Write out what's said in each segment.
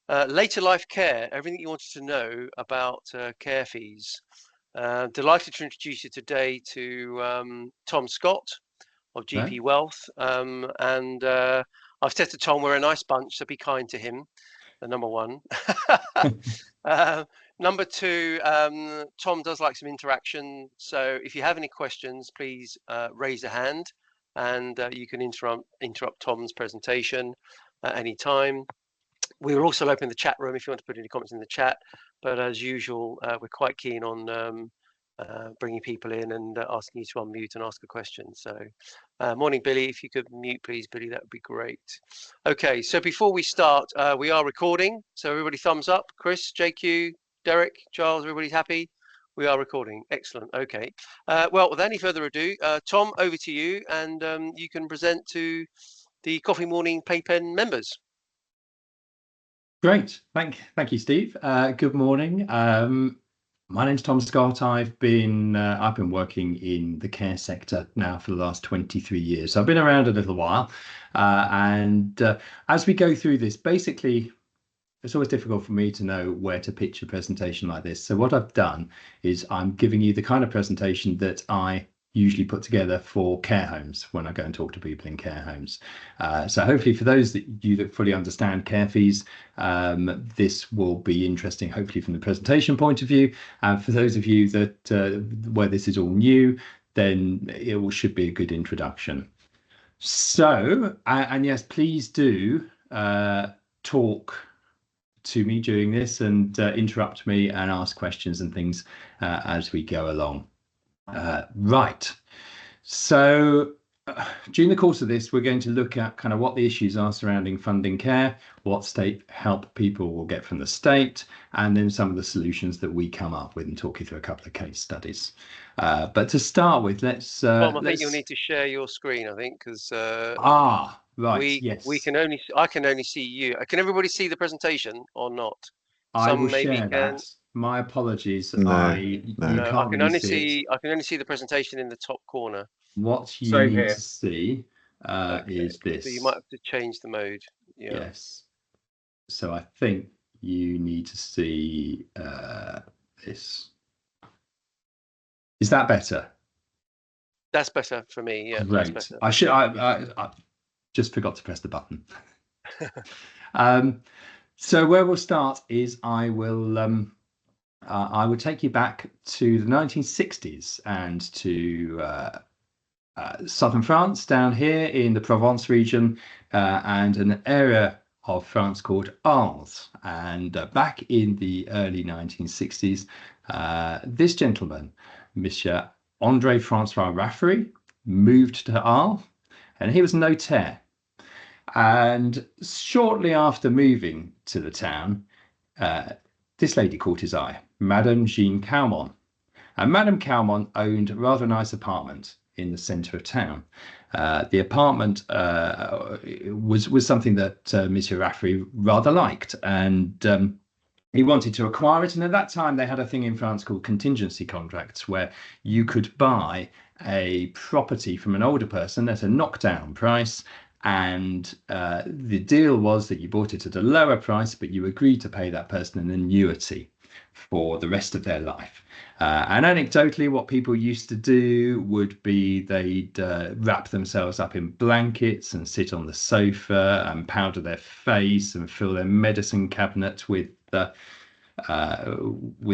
Later life care, everything you wanted to know about care fees. Delighted to introduce you today to Tom Scott of Right. GP Wealth. And I've said to Tom, we're a nice bunch, so be kind to him, the number one. Number two, Tom does like some interaction. So if you have any questions, please raise a hand and you can interrupt Tom's presentation at any time. We will also open the chat room if you want to put any comments in the chat. But as usual, we're quite keen on bringing people in and asking you to unmute and ask a question. So morning, Billy. If you could mute, please, Billy, that would be great. Okay, so before we start, we are recording. So everybody thumbs up. Chris, JQ, Derek, Charles, everybody's happy? We are recording. Excellent. Okay. Well, without any further ado, Tom, over to you. And you can present to the Coffee Morning Playpen members. Great. Thank you, Steve. Good morning. My name's Tom Scott. I've been working in the care sector now for the last 23 years. So I've been around a little while. As we go through this, basically, it's always difficult for me to know where to pitch a presentation like this. So what I've done is I'm giving you the kind of presentation that I usually put together for care homes when I go and talk to people in care homes. So hopefully for those that fully understand care fees, this will be interesting, hopefully from the presentation point of view. And for those of you that where this is all new, then it should be a good introduction. So, and yes, please do talk to me during this and interrupt me and ask questions and things as we go along. Right, so during the course of this, we're going to look at kind of what the issues are surrounding funding care, what state help people will get from the state, and then some of the solutions that we come up with, and talk you through a couple of case studies. But to start with, let's Tom, I think you'll need to share your screen, I think, because right, yes, I can only see you. Can everybody see the presentation or not? I will share that. My apologies. No, You No, can't really see it. I can only see the presentation in the top corner. What you Same need here. to see is this. So you might have to change the mode. Yeah. Yes. So I think you need to see this. Is that better? That's better for me. Yeah. Great. That's better. I just forgot to press the button. So where we'll start is I will take you back to the 1960s and to southern France, down here in the Provence region, and an area of France called Arles. And back in the early 1960s, this gentleman, Monsieur André Francois Raffary, moved to Arles, and he was a notaire. And shortly after moving to the town, this lady caught his eye, Madame Jeanne Calment. And Madame Calment owned a rather nice apartment in the centre of town. The apartment was something that Monsieur Raffary rather liked, and he wanted to acquire it. And at that time, they had a thing in France called contingency contracts, where you could buy a property from an older person at a knockdown price. And the deal was that you bought it at a lower price, but you agreed to pay that person an annuity for the rest of their life. And anecdotally, what people used to do would be they'd wrap themselves up in blankets and sit on the sofa and powder their face and fill their medicine cabinet with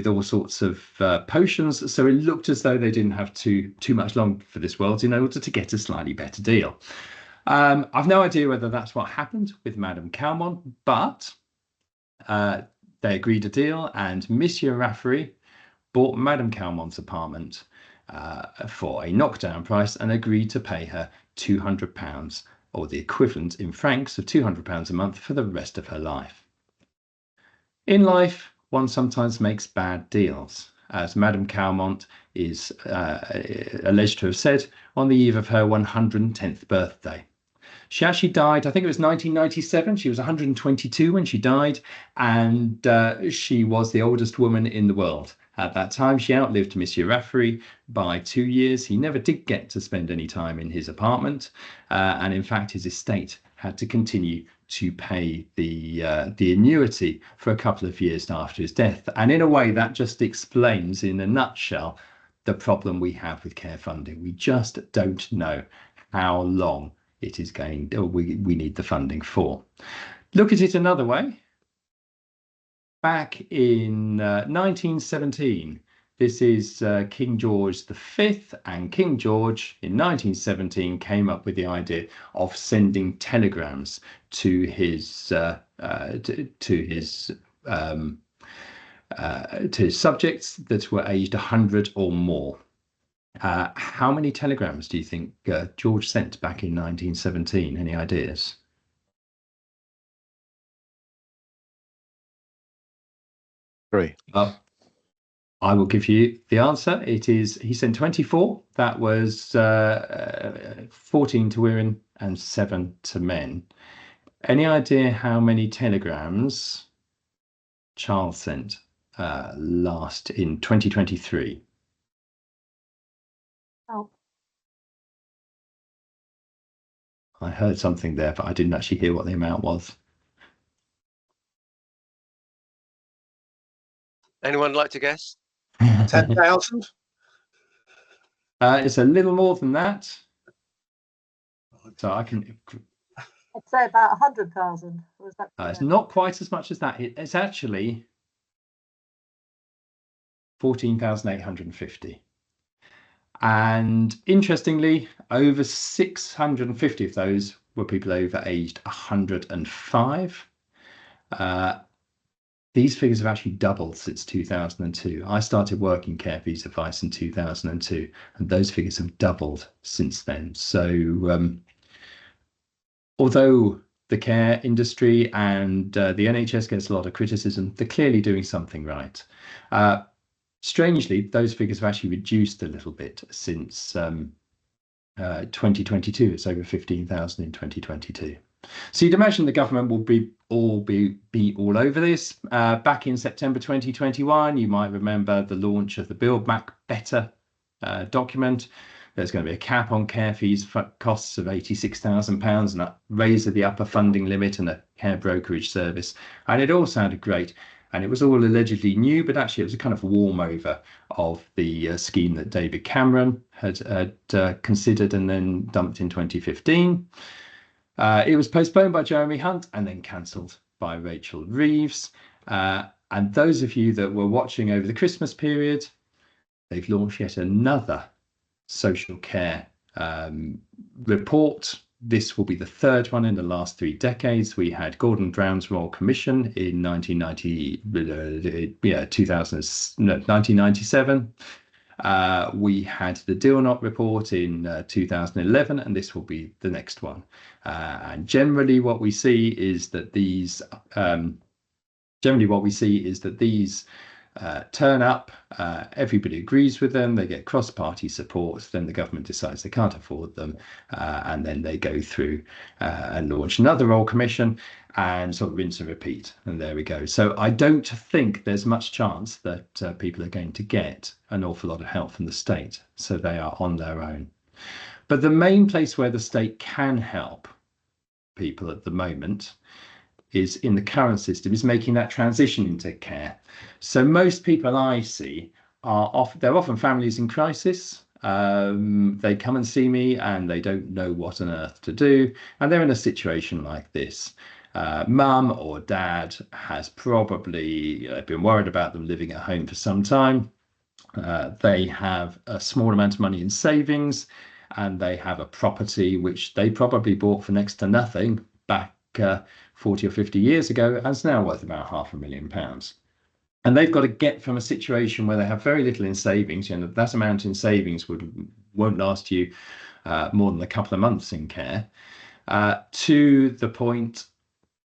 all sorts of potions. So it looked as though they didn't have too much long for this world in order to get a slightly better deal. I've no idea whether that's what happened with Madame Calment, but they agreed a deal, and Monsieur Raffary bought Madame Calment's apartment for a knockdown price and agreed to pay her £200, or the equivalent in francs of £200 a month for the rest of her life. In life, one sometimes makes bad deals, as Madame Calment is alleged to have said on the eve of her 110th birthday. She actually died, I think it was 1997. She was 122 when she died, and she was the oldest woman in the world. At that time, she outlived Monsieur Raffary by 2 years. He never did get to spend any time in his apartment, and in fact, his estate had to continue to pay the annuity for a couple of years after his death. And in a way, that just explains, in a nutshell, the problem we have with care funding. We just don't know how long it is going, or we need the funding for. Look at it another way. Back in 1917, this is King George V, and King George in 1917 came up with the idea of sending telegrams to his subjects that were aged 100 or more. How many telegrams do you think George sent back in 1917? Any ideas? Three. I will give you the answer. He sent 24. That was 14 to women and 7 to men. Any idea how many telegrams Charles sent last in 2023? Oh. I heard something there, but I didn't actually hear what the amount was. Anyone like to guess? 10,000? It's a little more than that. So I can. I'd say about 100,000. Was that? It's not quite as much as that. It's actually 14,850. And interestingly, over 650 of those were people over aged 105. These figures have actually doubled since 2002. I started working care visa advice in 2002, and those figures have doubled since then. So although the care industry and the NHS gets a lot of criticism, they're clearly doing something right. Strangely, those figures have actually reduced a little bit since 2022. It's over 15,000 in 2022. So you'd imagine the government will be all over this. Back in September 2021, you might remember the launch of the Build Back Better document. There's going to be a cap on care fees for costs of £86,000 and a raise of the upper funding limit and a care brokerage service. And it all sounded great. And it was all allegedly new, but actually it was a kind of warm over of the scheme that David Cameron had considered and then dumped in 2015. It was postponed by Jeremy Hunt and then cancelled by Rachel Reeves. And those of you that were watching over the Christmas period, they've launched yet another social care report. This will be the third one in the last 3 decades. We had Gordon Brown's Royal Commission in 1997. We had the Deal-Not report in 2011, and this will be the next one. And generally, what we see is that these turn up. Everybody agrees with them. They get cross-party support. Then the government decides they can't afford them, and then they go through and launch another Royal Commission and sort of rinse and repeat. And there we go. So I don't think there's much chance that people are going to get an awful lot of help from the state. So they are on their own. But the main place where the state can help people at the moment is in the current system, is making that transition into care. So most people I see they're often families in crisis. They come and see me and they don't know what on earth to do. And they're in a situation like this. Mum or dad has probably been worried about them living at home for some time. They have a small amount of money in savings, and they have a property which they probably bought for next to nothing back 40 or 50 years ago, and it's now worth about £500,000. And they've got to get from a situation where they have very little in savings, that amount in savings won't last you more than a couple of months in care, to the point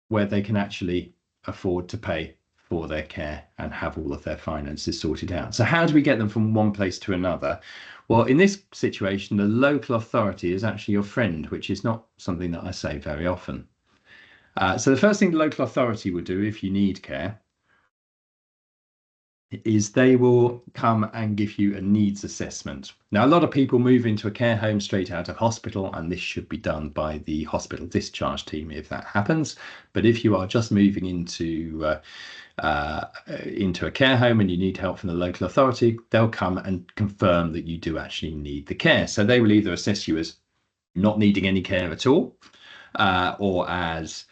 where they can actually afford to pay for their care and have all of their finances sorted out. So how do we get them from one place to another? Well, in this situation, the local authority is actually your friend, which is not something that I say very often. So the first thing the local authority would do if you need care is they will come and give you a needs assessment. Now, a lot of people move into a care home straight out of hospital, and this should be done by the hospital discharge team if that happens. But if you are just moving into a care home and you need help from the local authority, they'll come and confirm that you do actually need the care. So they will either assess you as not needing any care at all, or as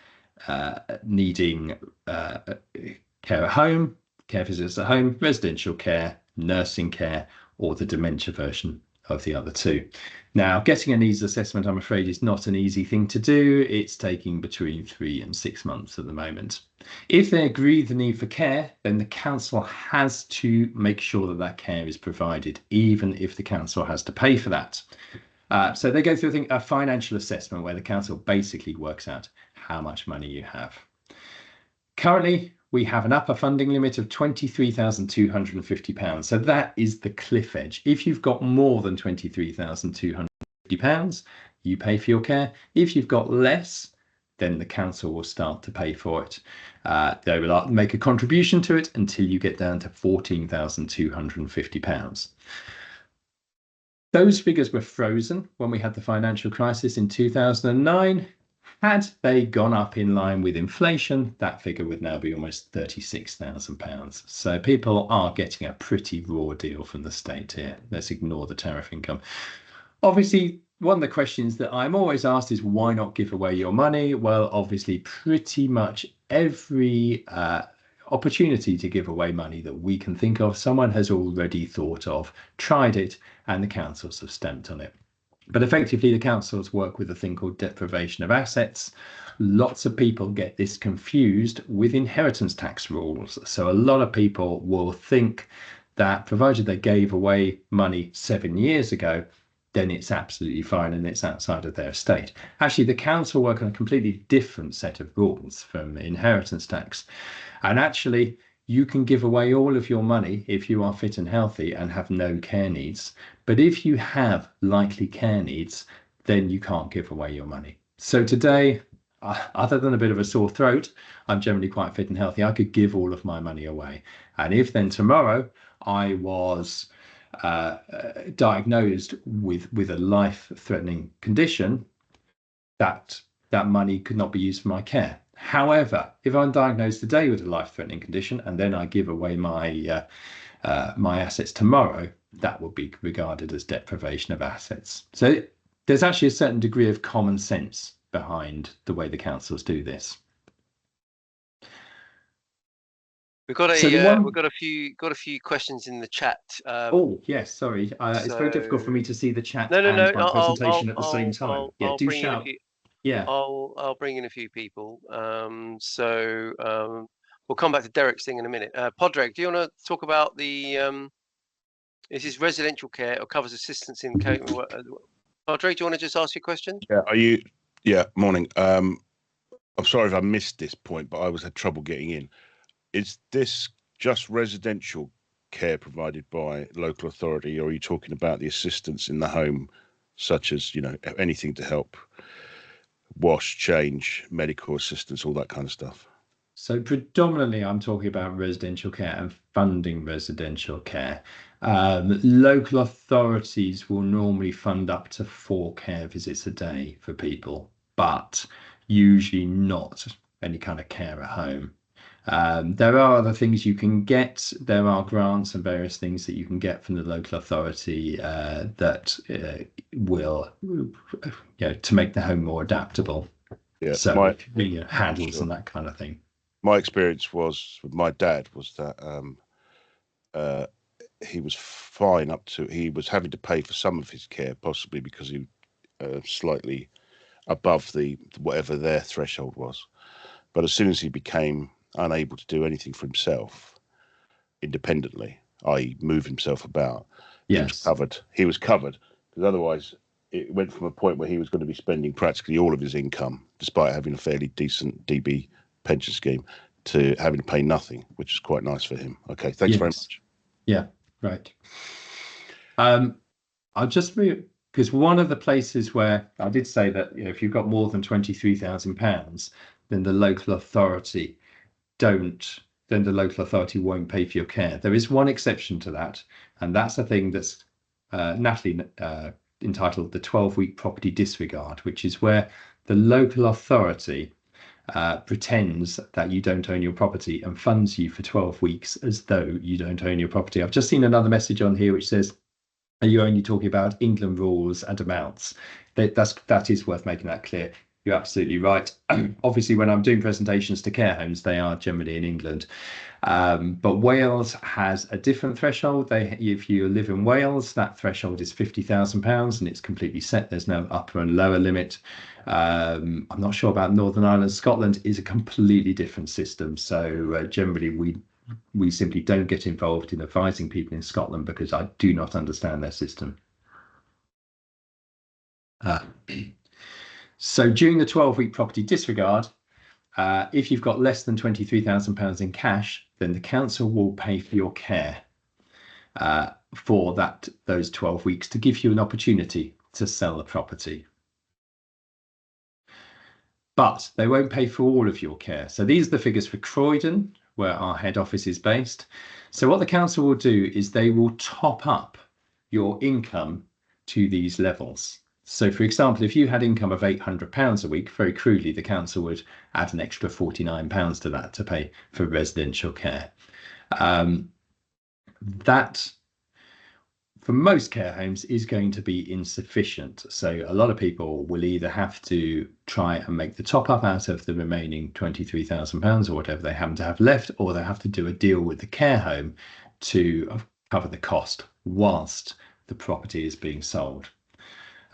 needing care at home, care visits at home, residential care, nursing care, or the dementia version of the other two. Now, getting a needs assessment, I'm afraid, is not an easy thing to do. It's taking between 3 and 6 months at the moment. If they agree the need for care, then the council has to make sure that that care is provided, even if the council has to pay for that. So they go through a financial assessment where the council basically works out how much money you have. Currently, we have an upper funding limit of £23,250. So that is the cliff edge. If you've got more than £23,250, you pay for your care. If you've got less, then the council will start to pay for it. They will make a contribution to it until you get down to £14,250. Those figures were frozen when we had the financial crisis in 2009. Had they gone up in line with inflation, that figure would now be almost £36,000. So people are getting a pretty raw deal from the state here. Let's ignore the tariff income. Obviously, one of the questions that I'm always asked is, why not give away your money? Well, obviously, pretty much every opportunity to give away money that we can think of, someone has already thought of, tried it, and the councils have stamped on it. But effectively, the councils work with a thing called deprivation of assets. Lots of people get this confused with inheritance tax rules. So a lot of people will think that provided they gave away money 7 years ago, then it's absolutely fine and it's outside of their estate. Actually, the council work on a completely different set of rules from inheritance tax. And actually, you can give away all of your money if you are fit and healthy and have no care needs. But if you have likely care needs, then you can't give away your money. So today, other than a bit of a sore throat, I'm generally quite fit and healthy. I could give all of my money away. And if then tomorrow I was diagnosed with a life-threatening condition, that money could not be used for my care. However, if I'm diagnosed today with a life-threatening condition and then I give away my my assets tomorrow, that would be regarded as deprivation of assets. So there's actually a certain degree of common sense behind the way the councils do this. We've got a few questions in the chat. Oh yes, sorry, it's very difficult for me to see the chat and my presentation at the same time. Do shout. I'll bring in a few people. We'll come back to Derek's thing in a minute. Podreg, do you want to talk about the is this residential care or covers assistance in care? Podreg, do you want to just ask your question? Yeah, morning. I'm sorry if I missed this point, but I had trouble getting in. Is this just residential care provided by local authority, or are you talking about the assistance in the home, such as, anything to help wash, change, medical assistance, all that kind of stuff? So predominantly I'm talking about residential care and funding residential care. Local authorities will normally fund up to 4 care visits a day for people, but usually not any kind of care at home. There are other things you can get. There are grants and various things that you can get from the local authority that will, to make the home more adaptable. Yeah, so handles and that kind of thing. My experience was with my dad was that he was fine he was having to pay for some of his care, possibly because he slightly above whatever their threshold was. But as soon as he became unable to do anything for himself independently, i.e. move himself about, yes, he was covered, because otherwise it went from a point where he was going to be spending practically all of his income, despite having a fairly decent DB pension scheme, to having to pay nothing, which is quite nice for him. Okay, thanks very much. Yeah, right. I'll just move, because one of the places where I did say that if you've got more than £23,000, then the local authority don't then the local authority won't pay for your care. There is one exception to that, and that's a thing that's Natalie entitled the 12-week property disregard, which is where the local authority pretends that you don't own your property and funds you for 12 weeks as though you don't own your property. I've just seen another message on here which says, are you only talking about England rules and amounts? That is worth making that clear. You're absolutely right. Obviously, when I'm doing presentations to care homes, they are generally in England. But Wales has a different threshold. If you live in Wales, that threshold is £50,000 and it's completely set. There's no upper and lower limit. I'm not sure about Northern Ireland. Scotland is a completely different system. So generally, we simply don't get involved in advising people in Scotland because I do not understand their system. So during the 12-week property disregard, if you've got less than £23,000 in cash, then the council will pay for your care for those 12 weeks to give you an opportunity to sell the property. But they won't pay for all of your care. So these are the figures for Croydon, where our head office is based. So what the council will do is they will top up your income to these levels. So, for example, if you had income of £800 a week, very crudely, the council would add an extra £49 to that to pay for residential care. That, for most care homes, is going to be insufficient. So a lot of people will either have to try and make the top up out of the remaining £23,000 or whatever they happen to have left, or they have to do a deal with the care home to cover the cost whilst the property is being sold.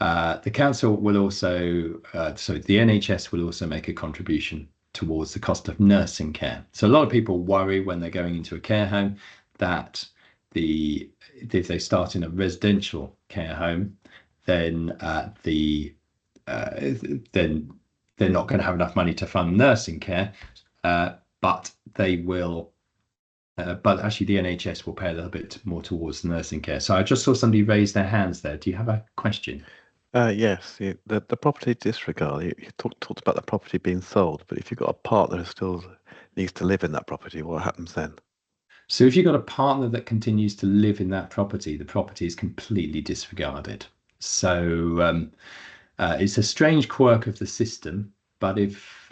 The council will also, the NHS will also make a contribution towards the cost of nursing care. So a lot of people worry when they're going into a care home that if they start in a residential care home, then then they're not going to have enough money to fund nursing care, but they will. But actually, the NHS will pay a little bit more towards the nursing care. So I just saw somebody raise their hands there. Do you have a question? Yes, the property disregard, you talked about the property being sold, but if you've got a partner who still needs to live in that property, what happens then? So if you've got a partner that continues to live in that property, the property is completely disregarded. So it's a strange quirk of the system, but if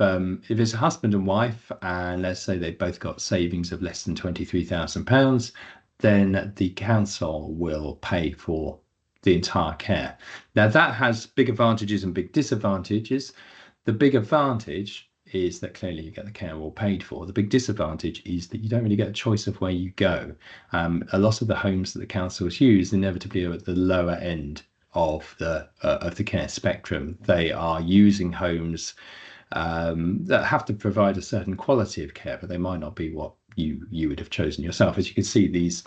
it's a husband and wife, and let's say they've both got savings of less than £23,000, then the council will pay for the entire care. Now that has big advantages and big disadvantages. The big advantage is that clearly you get the care all paid for. The big disadvantage is that you don't really get a choice of where you go. A lot of the homes that the councils use inevitably are at the lower end of the care spectrum. They are using homes that have to provide a certain quality of care, but they might not be what you would have chosen yourself. As you can see, these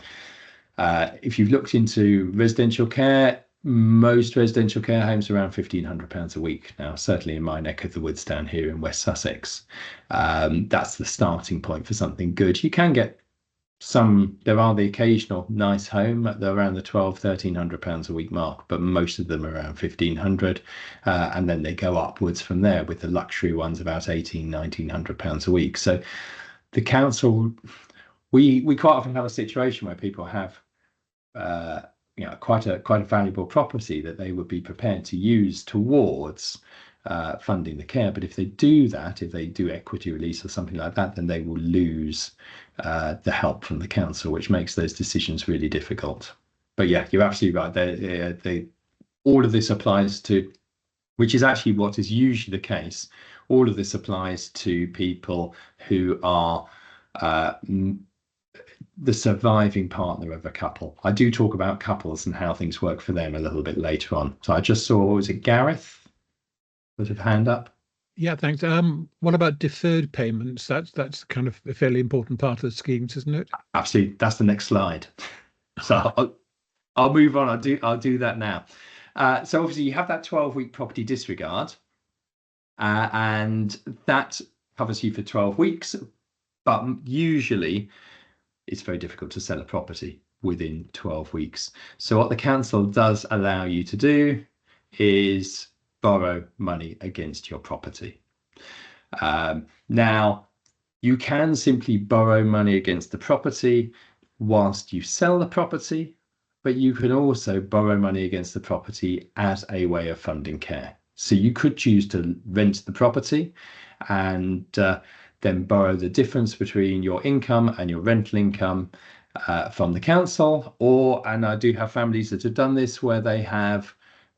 if you've looked into residential care, most residential care homes are around £1,500 a week now, certainly in my neck of the woods down here in West Sussex. That's the starting point for something good. You can get there are the occasional nice home at around the £1,200–1,300 a week mark, but most of them are around £1,500, and then they go upwards from there, with the luxury ones about £1,800–1,900 a week. So the council, we quite often have a situation where people have quite a valuable property that they would be prepared to use towards funding the care. But if they do that, if they do equity release or something like that, then they will lose the help from the council, which makes those decisions really difficult. But yeah, you're absolutely right. All of this applies to, which is actually what is usually the case, all of this applies to people who are the surviving partner of a couple. I do talk about couples and how things work for them a little bit later on. So I just saw, was it Gareth with a hand up? Yeah, thanks. What about deferred payments? That's kind of a fairly important part of the schemes, isn't it? Absolutely. That's the next slide. So I'll move on. I'll do that now. So obviously you have that 12-week property disregard, and that covers you for 12 weeks. But usually it's very difficult to sell a property within 12 weeks. So what the council does allow you to do is borrow money against your property. Now, You can simply borrow money against the property whilst you sell the property, but you can also borrow money against the property as a way of funding care. So you could choose to rent the property and then borrow the difference between your income and your rental income from the council, and I do have families that have done this where they have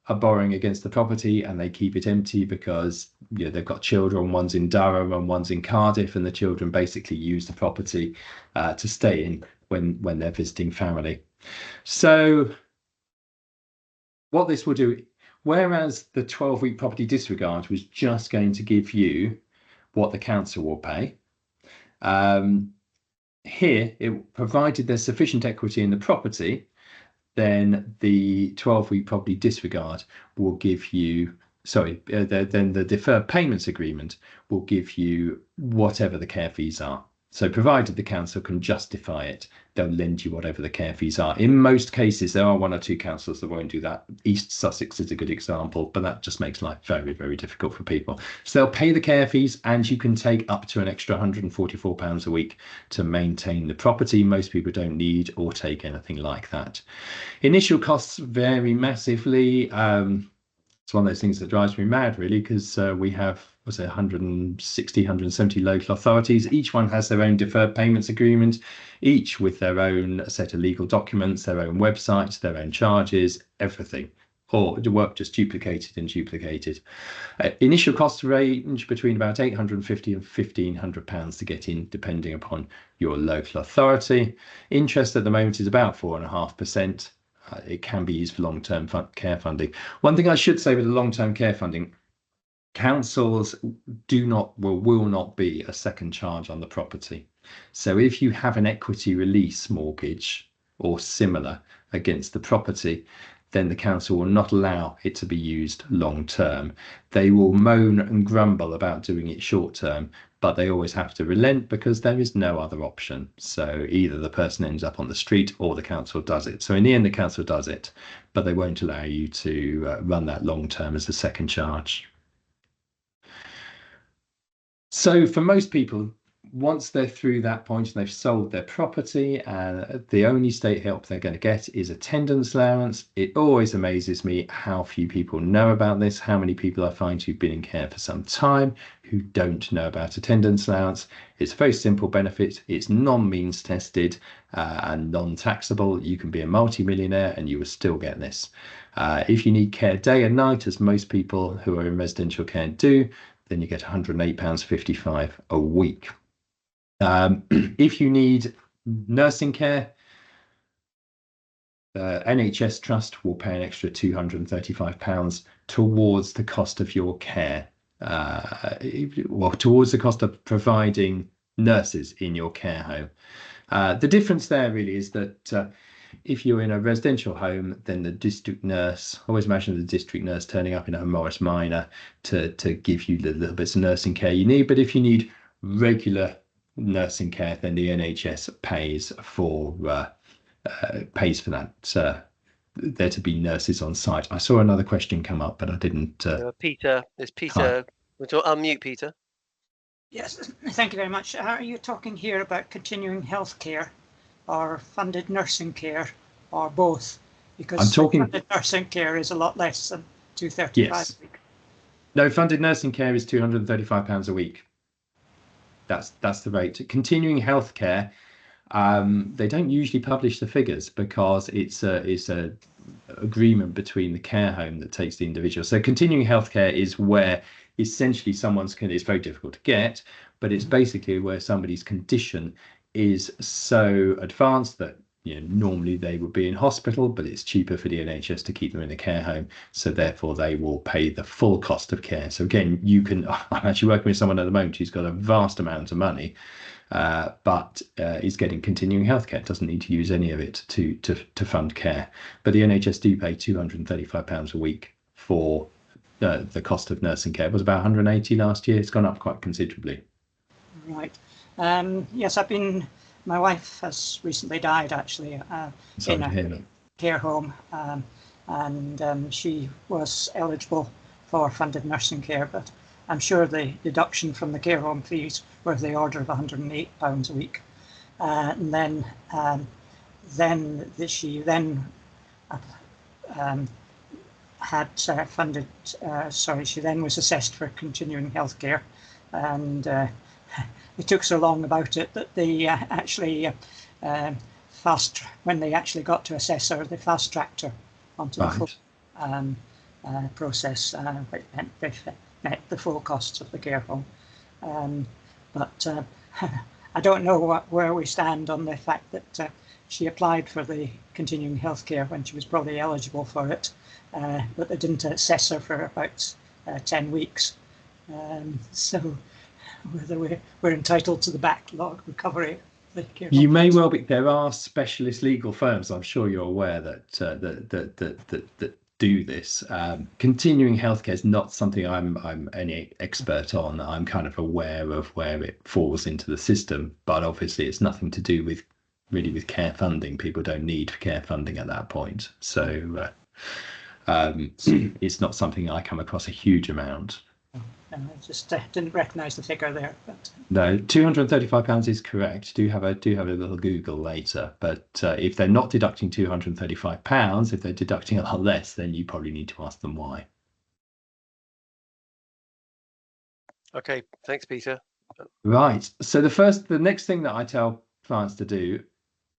a borrowing against the property and they keep it empty because they've got children, one's in Durham and one's in Cardiff, and the children basically use the property to stay in when they're visiting family. So what this will do, whereas the 12-week property disregard was just going to give you what the council will pay, here, provided there's sufficient equity in the property, then the 12-week property disregard will give you, then the deferred payments agreement will give you whatever the care fees are. So provided the council can justify it, they'll lend you whatever the care fees are. In most cases, there are one or two councils that won't do that. East Sussex is a good example, but that just makes life very, very difficult for people. So they'll pay the care fees, and you can take up to an extra £144 a week to maintain the property. Most people don't need or take anything like that. Initial costs vary massively. It's one of those things that drives me mad, really, because we have, 160, 170 local authorities. Each one has their own deferred payments agreement, each with their own set of legal documents, their own websites, their own charges, everything. Or the work just duplicated and duplicated. Initial costs range between about £850 and £1,500 to get in, depending upon your local authority. Interest at the moment is about 4.5%. It can be used for long-term care funding. One thing I should say with the long-term care funding, councils will not be a second charge on the property. So if you have an equity release mortgage or similar against the property, then the council will not allow it to be used long term. They will moan and grumble about doing it short term, but they always have to relent because there is no other option. So either the person ends up on the street or the council does it. So in the end, the council does it, but they won't allow you to run that long term as a second charge. So for most people, once they're through that point and they've sold their property, the only state help they're going to get is attendance allowance. It always amazes me how few people know about this, how many people I find who've been in care for some time who don't know about attendance allowance. It's a very simple benefit. It's non-means tested and non-taxable. You can be a multi-millionaire and you will still get this. If you need care day and night, as most people who are in residential care do, then you get £108.55 a week. If you need nursing care, NHS Trust will pay an extra £235 towards the cost of your care, towards the cost of providing nurses in your care home. The difference there really is that if you're in a residential home, then the district nurse, always imagine the district nurse turning up in a Morris Minor to give you the little bits of nursing care you need. But if you need regular nursing care, then the NHS pays for that. There to be nurses on site. I saw another question come up, but I didn't. Peter, there's Peter. We'll unmute Peter. Yes, thank you very much. Are you talking here about continuing health care or funded nursing care or both? Because I'm talking funded nursing care is a lot less than £235 yes. a week. No, funded nursing care is £235 a week. That's the rate. Continuing healthcare, they don't usually publish the figures because it's a agreement between the care home that takes the individual. So continuing healthcare is where essentially it's very difficult to get, but it's basically where somebody's condition is so advanced that normally they would be in hospital, but it's cheaper for the NHS to keep them in a care home, so therefore they will pay the full cost of care. So again, I'm actually working with someone at the moment who's got a vast amount of money, but is getting continuing healthcare, doesn't need to use any of it to fund care. But the NHS do pay £235 a week for the cost of nursing care. It was about 180 last year. It's gone up quite considerably. Right. Yes, my wife has recently died, actually, in a care home, and she was eligible for funded nursing care, but I'm sure the deduction from the care home fees were of the order of £108 a week. And then she then had funded, she then was assessed for continuing healthcare, and it took so long about it that they actually when they actually got to assess her, they fast-tracked her onto the full process, which meant they met the full costs of the care home. But I don't know where we stand on the fact that she applied for the continuing healthcare when she was probably eligible for it, but they didn't assess her for about 10 weeks. So whether we're entitled to the backlog recovery. You may well be. There are specialist legal firms, I'm sure you're aware, that do this. Continuing healthcare is not something I'm any expert on. I'm kind of aware of where it falls into the system, but obviously it's nothing to do with care funding. People don't need care funding at that point. So it's not something I come across a huge amount. I just didn't recognise the figure there. But no, £235 is correct. Do have a little Google later. But if they're not deducting £235, if they're deducting a lot less, then you probably need to ask them why. Okay, thanks, Peter. Right. So the next thing that I tell clients to do,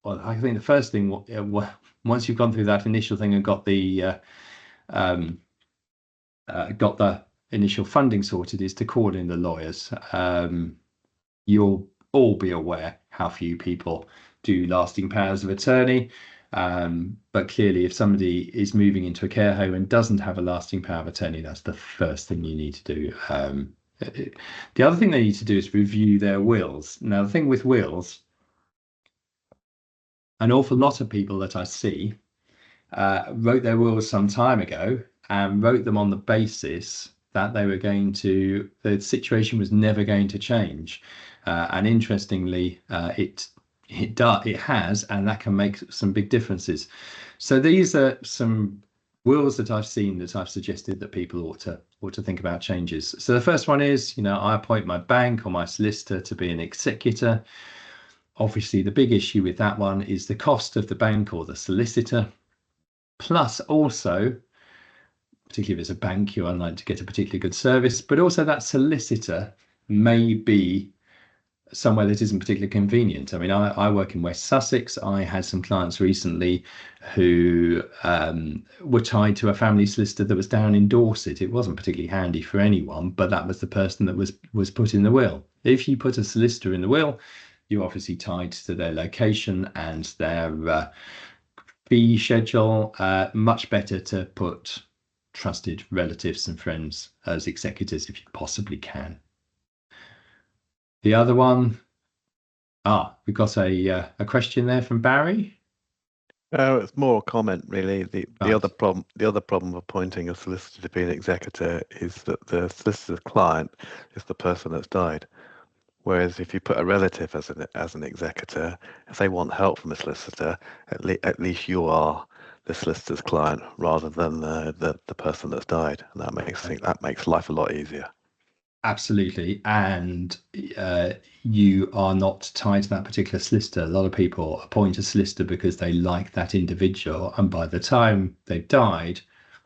well, I think the first thing, once you've gone through that initial thing and got the initial funding sorted, is to call in the lawyers. You'll all be aware how few people do lasting powers of attorney, but clearly if somebody is moving into a care home and doesn't have a lasting power of attorney, that's the first thing you need to do. The other thing they need to do is review their wills. Now, the thing with wills, an awful lot of people that I see wrote their wills some time ago and wrote them on the basis that the situation was never going to change, and interestingly, it has, and that can make some big differences. So these are some wills that I've seen that I've suggested that people ought to think about changes. So the first one is, I appoint my bank or my solicitor to be an executor. Obviously, the big issue with that one is the cost of the bank or the solicitor, plus also, particularly if it's a bank, you're unlikely to get a particularly good service, but also that solicitor may be somewhere that isn't particularly convenient. I mean, I work in West Sussex. I had some clients recently who were tied to a family solicitor that was down in Dorset. It wasn't particularly handy for anyone, but that was the person that was put in the will. If you put a solicitor in the will, you're obviously tied to their location and their fee schedule. Much better to put trusted relatives and friends as executors if you possibly can. The other one, we've got a question there from Barry. It's more a comment, really. The other problem of appointing a solicitor to be an executor is that the solicitor's client is the person that's died. Whereas if you put a relative as an executor, if they want help from a solicitor, at least you are the solicitor's client rather than the person that's died, and that makes life a lot easier. Absolutely, and you are not tied to that particular solicitor. A lot of people appoint a solicitor because they like that individual, and by the time they've died,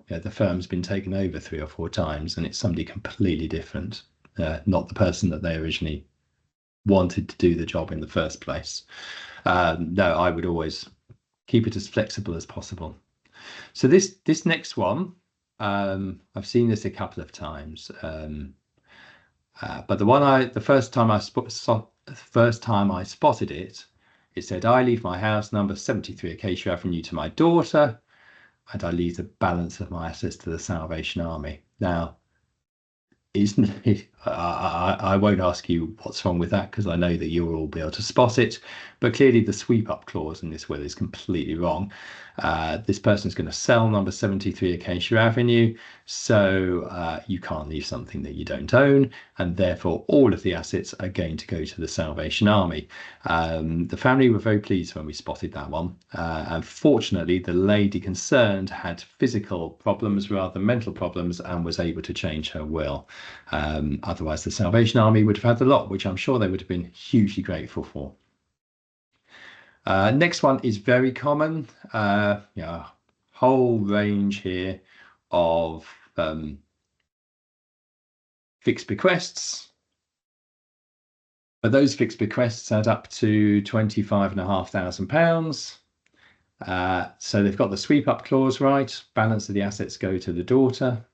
the firm's been taken over 3 or 4 times, and it's somebody completely different, not the person that they originally wanted to do the job in the first place. No, I would always keep it as flexible as possible. So this next one, I've seen this a couple of times, but the first time I spotted it, it said, "I leave my house number 73 Acacia Avenue to my daughter, and I leave the balance of my assets to the Salvation Army." Now, I won't ask you what's wrong with that because I know that you'll all be able to spot it. But clearly the sweep up clause in this will is completely wrong. This person is going to sell number 73 Acacia Avenue, so you can't leave something that you don't own, and therefore all of the assets are going to go to the Salvation Army. The family were very pleased when we spotted that one. Unfortunately, the lady concerned had physical problems rather than mental problems and was able to change her will. Otherwise, the Salvation Army would have had the lot, which I'm sure they would have been hugely grateful for. Next one is very common. Whole range here of fixed bequests. But those fixed bequests add up to £25,500. So they've got the sweep up clause right. Balance of the assets go to the daughter.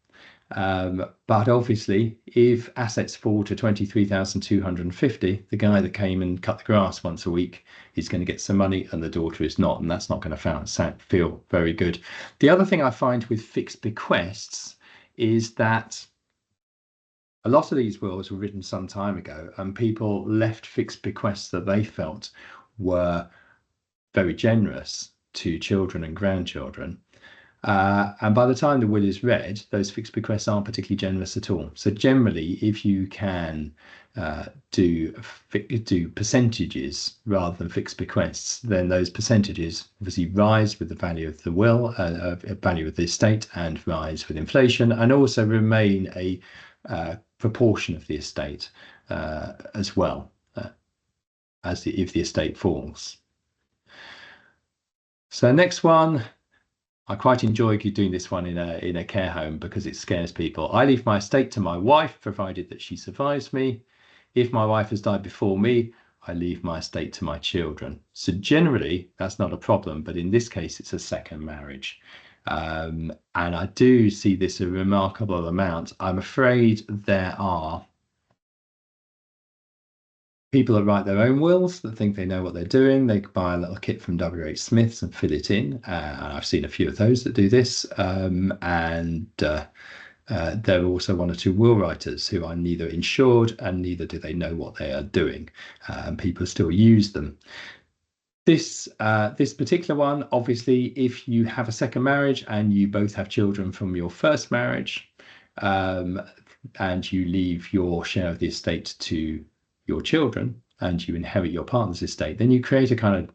But obviously, if assets fall to 23,250, the guy that came and cut the grass once a week is going to get some money and the daughter is not, and that's not going to feel very good. The other thing I find with fixed bequests is that a lot of these wills were written some time ago and people left fixed bequests that they felt were very generous to children and grandchildren. And by the time the will is read, those fixed bequests aren't particularly generous at all. So generally, if you can do percentages rather than fixed bequests, then those percentages obviously rise with the value of the will, value of the estate, and rise with inflation, and also remain a proportion of the estate as well, if the estate falls. So next one. I quite enjoy doing this one in a care home because it scares people. I leave my estate to my wife, provided that she survives me. If my wife has died before me, I leave my estate to my children. So generally, that's not a problem, but in this case, it's a second marriage. And I do see this a remarkable amount. I'm afraid there are people that write their own wills that think they know what they're doing. They buy a little kit from WH Smith's and fill it in. And I've seen a few of those that do this. There are also one or two will writers who are neither insured and neither do they know what they are doing. And people still use them. This particular one, obviously, if you have a second marriage and you both have children from your first marriage, and you leave your share of the estate to your children and you inherit your partner's estate, then you create a kind of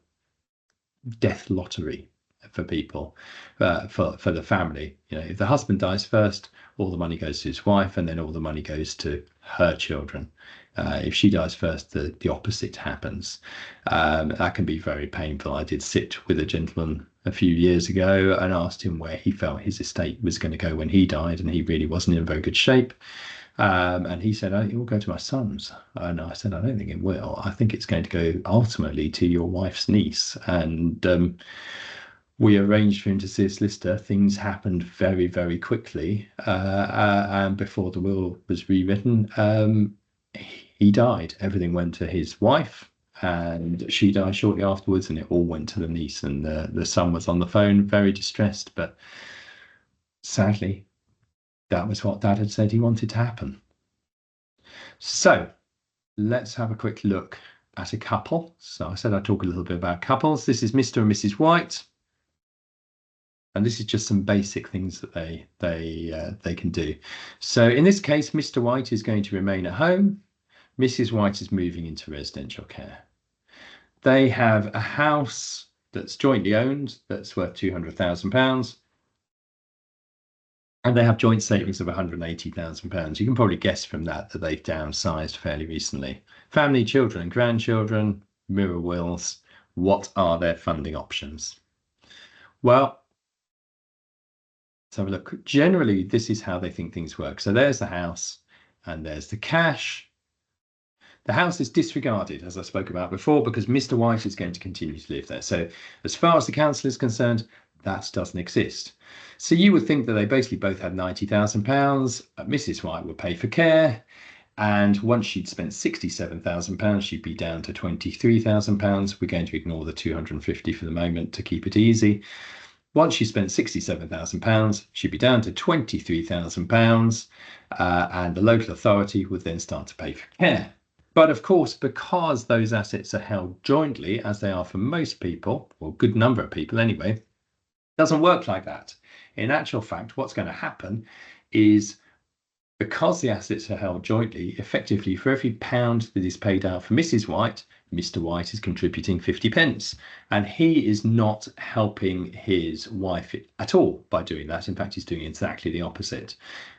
death lottery for people, for the family. You know, if the husband dies first, all the money goes to his wife, and then all the money goes to her children. If she dies first, the opposite happens. That can be very painful. I did sit with a gentleman a few years ago and asked him where he felt his estate was going to go when he died, and he really wasn't in very good shape. And he said, it will go to my sons. And I said, I don't think it will. I think it's going to go ultimately to your wife's niece. And we arranged for him to see a solicitor. Things happened very, very quickly. And before the will was rewritten, he died. Everything went to his wife, and she died shortly afterwards, and it all went to the niece. And the son was on the phone, very distressed, but sadly, that was what Dad had said he wanted to happen. So let's have a quick look at a couple. So I said I'd talk a little bit about couples. This is Mr. and Mrs. White. And this is just some basic things that they can do. So in this case, Mr. White is going to remain at home. Mrs. White is moving into residential care. They have a house that's jointly owned that's worth £200,000. And they have joint savings of £180,000. You can probably guess from that they've downsized fairly recently. Family, children and grandchildren, mirror wills. What are their funding options? Well, let's have a look. Generally, this is how they think things work. So there's the house and there's the cash. The house is disregarded, as I spoke about before, because Mr. White is going to continue to live there. So as far as the council is concerned, that doesn't exist. So you would think that they basically both had £90,000. Mrs. White would pay for care. And once she'd spent £67,000, she'd be down to £23,000. We're going to ignore the 250 for the moment to keep it easy. Once she spent £67,000, she'd be down to £23,000, and the local authority would then start to pay for care. But of course, because those assets are held jointly, as they are for most people, or a good number of people anyway, it doesn't work like that. In actual fact, what's going to happen is, because the assets are held jointly, effectively for every pound that is paid out for Mrs. White, Mr. White is contributing 50 pence. And he is not helping his wife at all by doing that. In fact, he's doing exactly the opposite.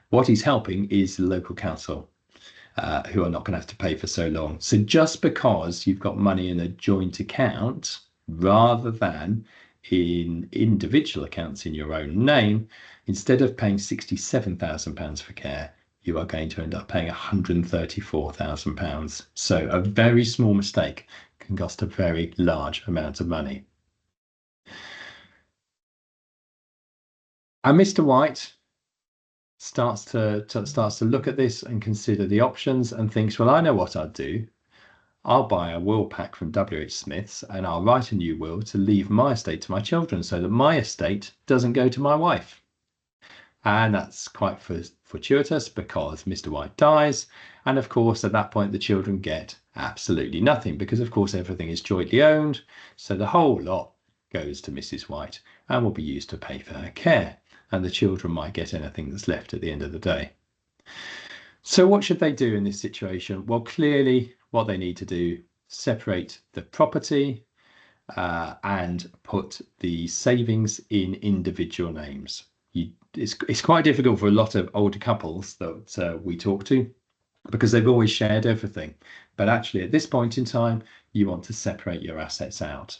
What he's helping is the local council, who are not going to have to pay for so long. So just because you've got money in a joint account rather than in individual accounts in your own name, instead of paying £67,000 for care, you are going to end up paying £134,000. So a very small mistake can cost a very large amount of money. And Mr. White starts to look at this and consider the options and thinks, well, I know what I'd do. I'll buy a will pack from WH Smith's and I'll write a new will to leave my estate to my children so that my estate doesn't go to my wife. And that's quite fortuitous because Mr. White dies. And of course, at that point, the children get absolutely nothing because, of course, everything is jointly owned. So the whole lot goes to Mrs. White and will be used to pay for her care. And the children might get anything that's left at the end of the day. So what should they do in this situation? Well, clearly what they need to do, separate the property and put the savings in individual names. It's quite difficult for a lot of older couples that we talk to because they've always shared everything. But actually, at this point in time, you want to separate your assets out.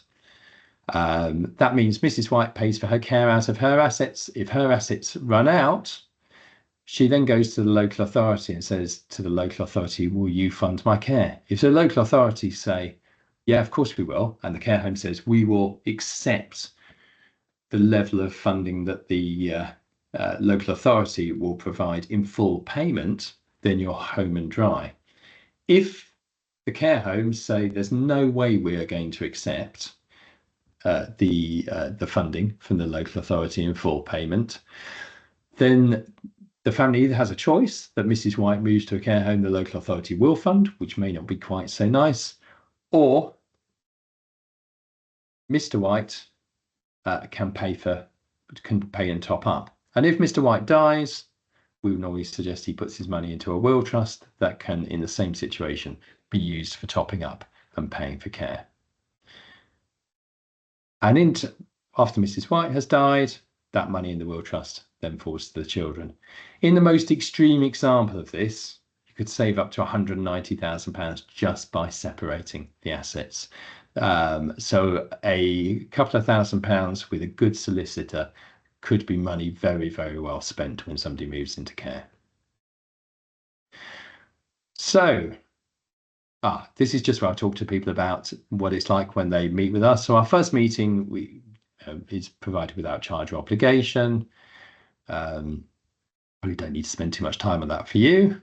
That means Mrs. White pays for her care out of her assets. If her assets run out, she then goes to the local authority and says to the local authority, will you fund my care? If the local authority say, yeah, of course we will, and the care home says, we will accept the level of funding that the local authority will provide in full payment, then you're home and dry. If the care homes say there's no way we are going to accept the funding from the local authority in full payment, then the family either has a choice that Mrs. White moves to a care home the local authority will fund, which may not be quite so nice, or Mr. White can pay and top up. And if Mr. White dies, we would normally suggest he puts his money into a will trust that can, in the same situation, be used for topping up and paying for care. And after Mrs. White has died, that money in the will trust then falls to the children. In the most extreme example of this, you could save up to £190,000 just by separating the assets. So a couple of £1,000s with a good solicitor could be money very, very well spent when somebody moves into care. So, this is just where I talk to people about what it's like when they meet with us. So our first meeting is provided without charge or obligation. We don't need to spend too much time on that for you.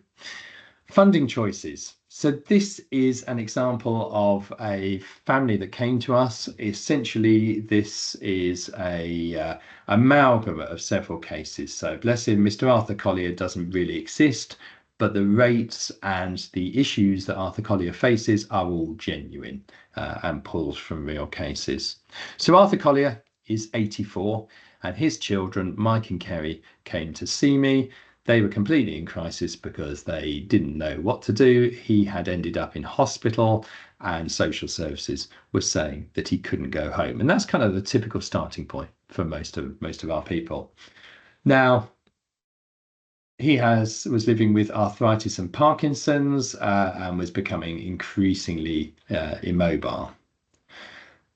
Funding choices. So this is an example of a family that came to us. Essentially, this is a amalgam of several cases. So bless him, Mr. Arthur Collier doesn't really exist, but the rates and the issues that Arthur Collier faces are all genuine and pulled from real cases. So Arthur Collier is 84 and his children, Mike and Kerry, came to see me. They were completely in crisis because they didn't know what to do. He had ended up in hospital and social services were saying that he couldn't go home. And that's kind of the typical starting point for most of our people. Now, he was living with arthritis and Parkinson's and was becoming increasingly immobile.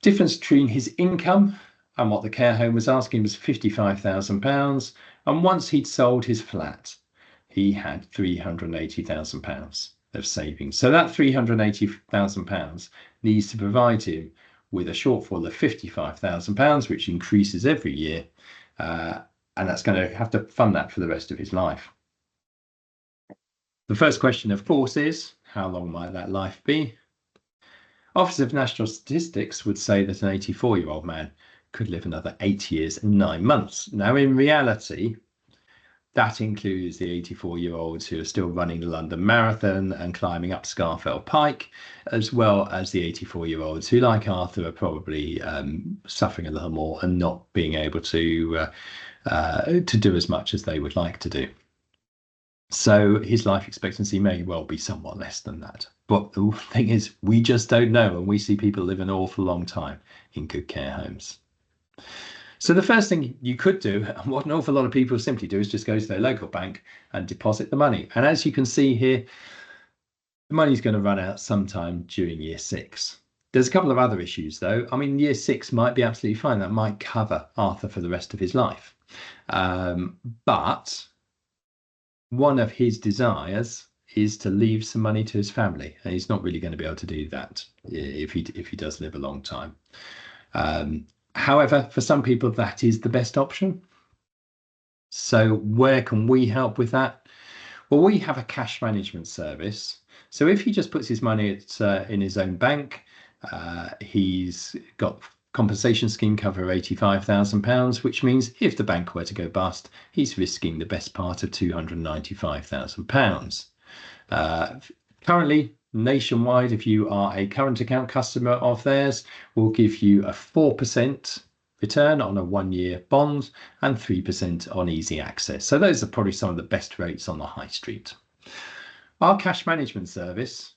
Difference between his income and what the care home was asking was £55,000. And once he'd sold his flat, he had £380,000 of savings. So that £380,000 needs to provide him with a shortfall of £55,000, which increases every year. And that's going to have to fund that for the rest of his life. The first question, of course, is how long might that life be? Office of National Statistics would say that an 84-year-old man could live another 8 years and 9 months. Now, in reality, that includes the 84-year-olds who are still running the London Marathon and climbing up Scafell Pike, as well as the 84-year-olds who, like Arthur, are probably suffering a little more and not being able to do as much as they would like to do. So his life expectancy may well be somewhat less than that. But the thing is, we just don't know, and we see people live an awful long time in good care homes. So the first thing you could do, and what an awful lot of people simply do, is just go to their local bank and deposit the money. And as you can see here, the money's going to run out sometime during year 6. There's a couple of other issues, though. I mean, year 6 might be absolutely fine. That might cover Arthur for the rest of his life. But one of his desires is to leave some money to his family, and he's not really going to be able to do that if he does live a long time. However, for some people, that is the best option. So where can we help with that? Well, we have a cash management service. So if he just puts his money in his own bank, he's got compensation scheme cover of £85,000, which means if the bank were to go bust, he's risking the best part of £295,000. Currently, Nationwide, if you are a current account customer of theirs, will give you a 4% return on a 1-year bond and 3% on easy access. So those are probably some of the best rates on the high street. Our cash management service,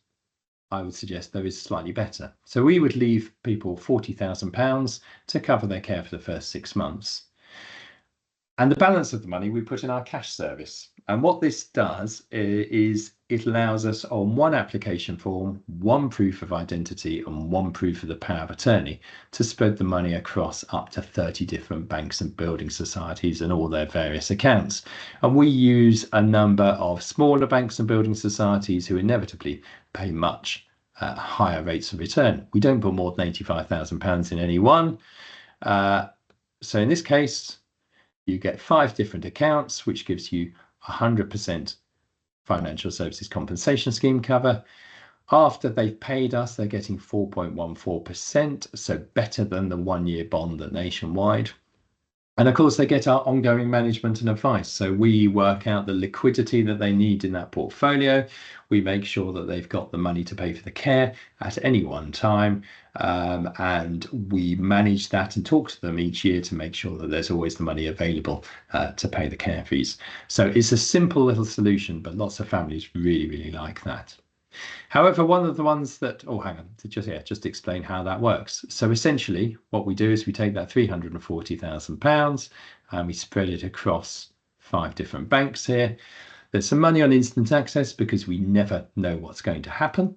I would suggest, though, is slightly better. So we would leave people £40,000 to cover their care for the first 6 months. And the balance of the money we put in our cash service. And what this does is it allows us on one application form, one proof of identity and one proof of the power of attorney to spread the money across up to 30 different banks and building societies and all their various accounts. And we use a number of smaller banks and building societies who inevitably pay much higher rates of return. We don't put more than £85,000 in any one. So in this case, you get 5 different accounts, which gives you 100% financial services compensation scheme cover. After they've paid us, they're getting 4.14%, so better than the 1-year bond at Nationwide. And of course, they get our ongoing management and advice. So we work out the liquidity that they need in that portfolio. We make sure that they've got the money to pay for the care at any one time. And we manage that and talk to them each year to make sure that there's always the money available to pay the care fees. So it's a simple little solution, but lots of families really, really like that. However, one of the ones that, to just explain how that works. So essentially what we do is we take that £340,000 and we spread it across 5 different banks here. There's some money on instant access because we never know what's going to happen.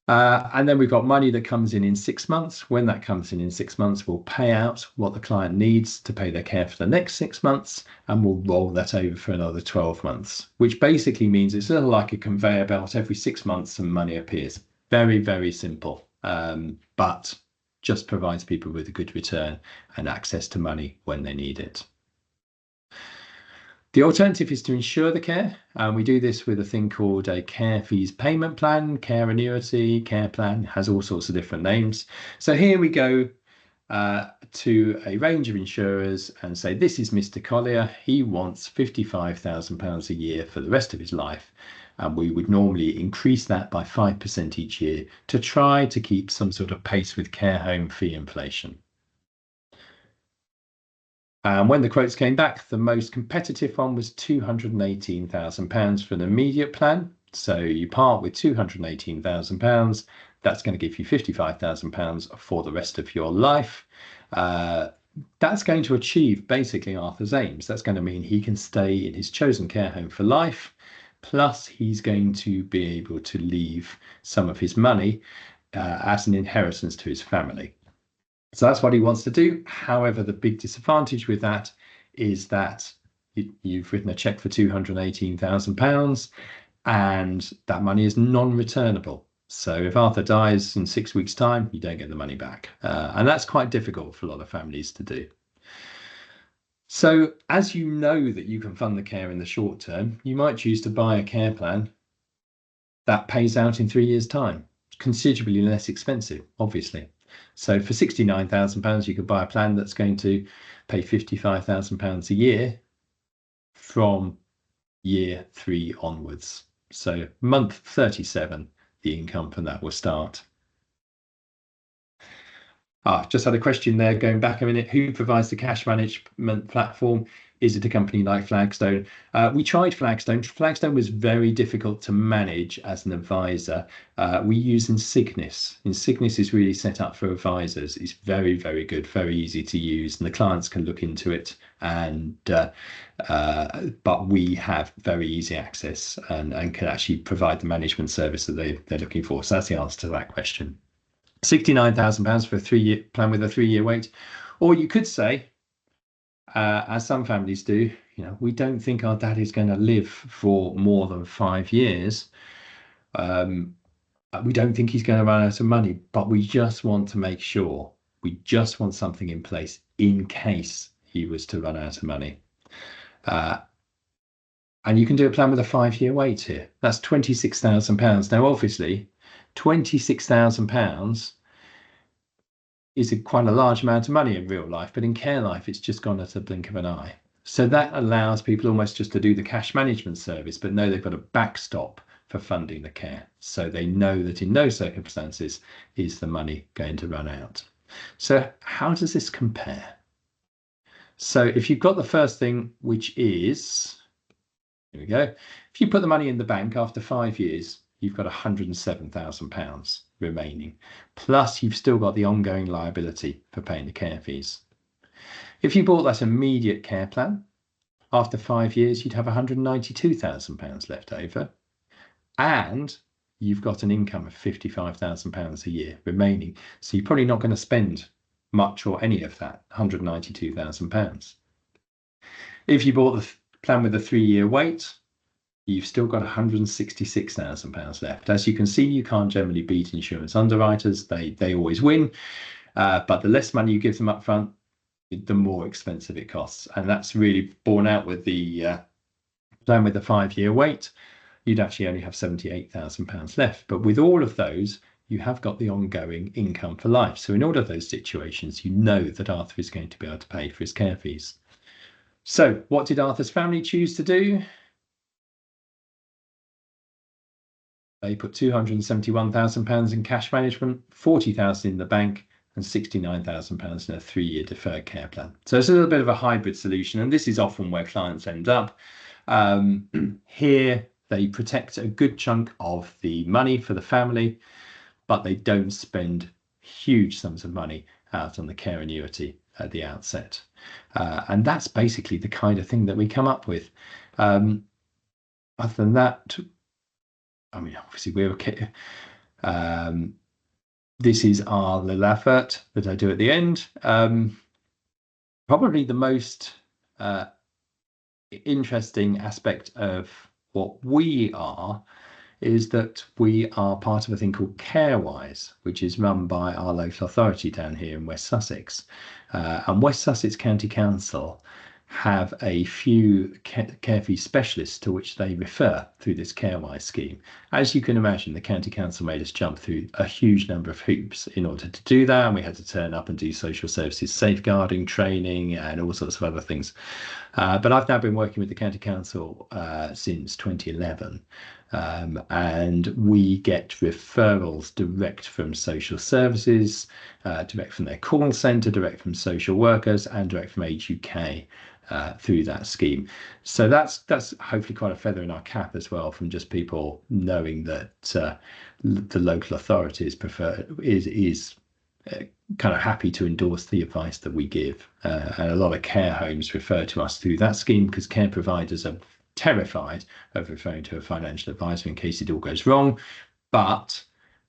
And then we've got money that comes in 6 months. When that comes in 6 months, we'll pay out what the client needs to pay their care for the next 6 months, and we'll roll that over for another 12 months, which basically means it's a little like a conveyor belt. Every 6 months, some money appears. Very, very simple, but just provides people with a good return and access to money when they need it. The alternative is to insure the care, and we do this with a thing called a care fees payment plan, care annuity, care plan, has all sorts of different names. So here we go to a range of insurers and say, this is Mr. Collier, he wants £55,000 a year for the rest of his life. And we would normally increase that by 5% each year to try to keep some sort of pace with care home fee inflation. And when the quotes came back, the most competitive one was £218,000 for an immediate plan. So you part with £218,000. That's going to give you £55,000 for the rest of your life. That's going to achieve basically Arthur's aims. That's going to mean he can stay in his chosen care home for life. Plus, he's going to be able to leave some of his money as an inheritance to his family. So that's what he wants to do. However, the big disadvantage with that is that you've written a cheque for £218,000 and that money is non-returnable. So if Arthur dies in 6 weeks' time, you don't get the money back. And that's quite difficult for a lot of families to do. So as you know that you can fund the care in the short term, you might choose to buy a care plan that pays out in 3 years' time. Considerably less expensive, obviously. So for £69,000, you could buy a plan that's going to pay £55,000 a year from year 3 onwards. So month 37, the income from that will start. Just had a question there, going back a minute. Who provides the cash management platform? Is it a company like Flagstone? We tried Flagstone. Flagstone was very difficult to manage as an advisor. We use Insignis. Insignis is really set up for advisors. It's very, very good, very easy to use, and the clients can look into it. And but we have very easy access and can actually provide the management service that they're looking for. So that's the answer to that question. £69,000 for a 3-year plan with a 3-year wait. Or you could say, as some families do, we don't think our dad is going to live for more than 5 years. We don't think he's going to run out of money, but we just want to make sure. We just want something in place in case he was to run out of money. And you can do a plan with a 5-year wait here. That's £26,000. Now, obviously, £26,000 is quite a large amount of money in real life, but in care life, it's just gone at a blink of an eye. So that allows people almost just to do the cash management service, but know they've got a backstop for funding the care. So they know that in no circumstances is the money going to run out. So how does this compare? So if you've got the first thing, which is, here we go. If you put the money in the bank after 5 years, you've got £107,000 remaining. Plus, you've still got the ongoing liability for paying the care fees. If you bought that immediate care plan, after 5 years, you'd have £192,000 left over. And you've got an income of £55,000 a year remaining. So you're probably not going to spend much or any of that, £192,000. If you bought the plan with a 3-year wait, you've still got £166,000 left. As you can see, you can't generally beat insurance underwriters. They always win. But the less money you give them up front, the more expensive it costs. And that's really borne out with the plan with the 5-year wait. You'd actually only have £78,000 left. But with all of those, you have got the ongoing income for life. So in all of those situations, you know that Arthur is going to be able to pay for his care fees. So what did Arthur's family choose to do? They put £271,000 in cash management, £40,000 in the bank, and £69,000 in a 3-year deferred care plan. So it's a little bit of a hybrid solution, and this is often where clients end up. Here, they protect a good chunk of the money for the family, but they don't spend huge sums of money out on the care annuity at the outset. And that's basically the kind of thing that we come up with. Other than that, I mean, obviously we're okay. This is our little effort that I do at the end. Probably the most interesting aspect of what we are is that we are part of a thing called CareWise, which is run by our local authority down here in West Sussex. And West Sussex County Council have a few care fee specialists to which they refer through this CareWise scheme. As you can imagine, the County Council made us jump through a huge number of hoops in order to do that, and we had to turn up and do social services safeguarding training and all sorts of other things. But I've now been working with the County Council since 2011. And we get referrals direct from social services, direct from their call centre, direct from social workers, and direct from Age UK through that scheme. So that's hopefully quite a feather in our cap as well, from just people knowing that the local authority is kind of happy to endorse the advice that we give. And a lot of care homes refer to us through that scheme because care providers are terrified of referring to a financial advisor in case it all goes wrong, but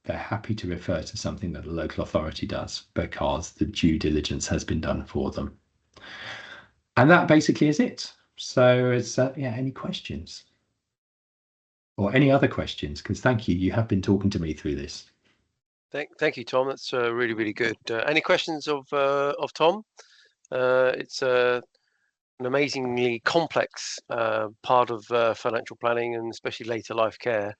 they're happy to refer to something that a local authority does because the due diligence has been done for them. And that basically is it. So it's any questions or any other questions? Because thank you have been talking to me through this. Thank you, Tom. That's really, really good. Any questions of Tom? It's an amazingly complex part of financial planning, and especially later life care.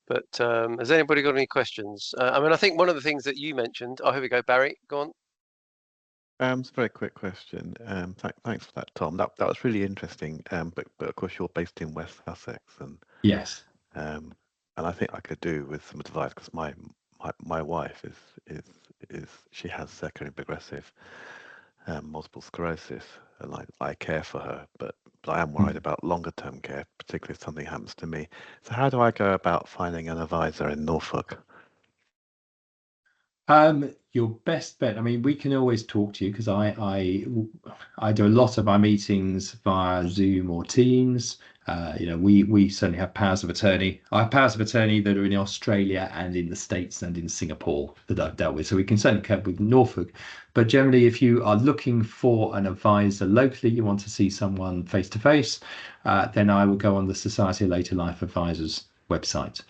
But has anybody got any questions? I mean, I think one of the things that you mentioned. Oh, here we go, Barry. Go on. It's a very quick question. Thanks for that, Tom. That was really interesting. But of course you're based in West Sussex, and Yes. and I think I could do with some advice because my wife is she has secondary progressive multiple sclerosis, and I care for her, but I am worried about longer term care, particularly if something happens to me. So how do I go about finding an advisor in Norfolk? Your best bet. I mean, we can always talk to you because I do a lot of my meetings via Zoom or Teams. We certainly have powers of attorney. I have powers of attorney that are in Australia and in the States and in Singapore that I've dealt with. So we can certainly cope with Norfolk. But generally, if you are looking for an advisor locally, you want to see someone face to face, then I will go on the Society of Later Life Advisors website.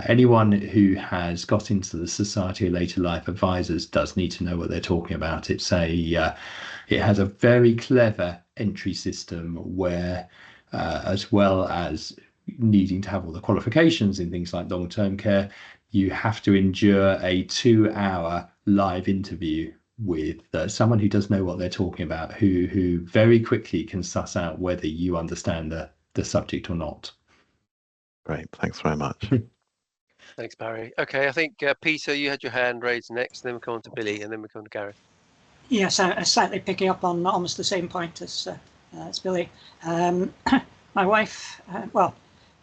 Anyone who has got into the Society of Later Life Advisors does need to know what they're talking about. It has a very clever entry system where, as well as needing to have all the qualifications in things like long-term care, you have to endure a 2-hour live interview with someone who does know what they're talking about, who very quickly can suss out whether you understand the subject or not. Great, thanks very much. Thanks, Barry. Okay, I think Peter, you had your hand raised next, then we'll come on to Billy, and then we'll come to Gareth. Yes, slightly picking up on almost the same point as Billy. My wife, my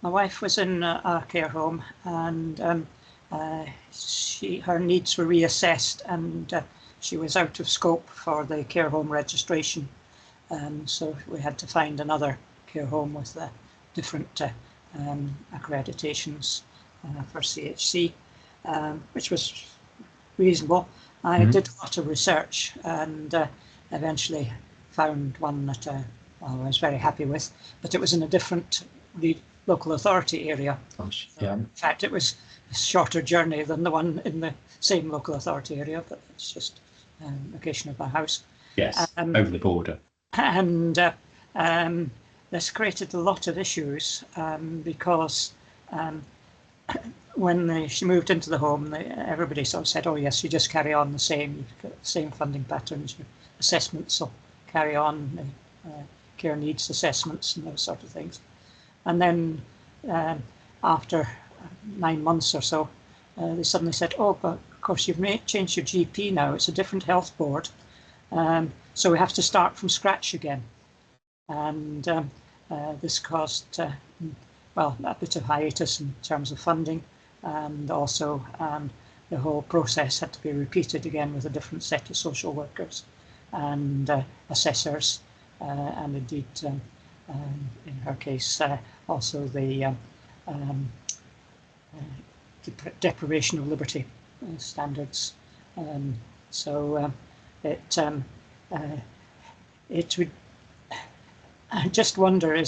wife was in a care home, and her needs were reassessed, and she was out of scope for the care home registration. So we had to find another care home with different accreditations for CHC, which was reasonable. I did a lot of research and eventually found one that I was very happy with, but it was in a different local authority area. Yeah. In fact, it was a shorter journey than the one in the same local authority area, but it's just location of my house. Yes, over the border. And this created a lot of issues because when she moved into the home, everybody sort of said, "Oh yes, you just carry on the same. You've got the same funding patterns. Your assessments will carry on, care needs assessments and those sort of things." And then after 9 months or so, they suddenly said, "Oh, but of course you've changed your GP now. It's a different health board, so we have to start from scratch again." And this caused a bit of hiatus in terms of funding, and also the whole process had to be repeated again with a different set of social workers and assessors, and indeed in her case also the deprivation of liberty standards. So it would, I just wonder,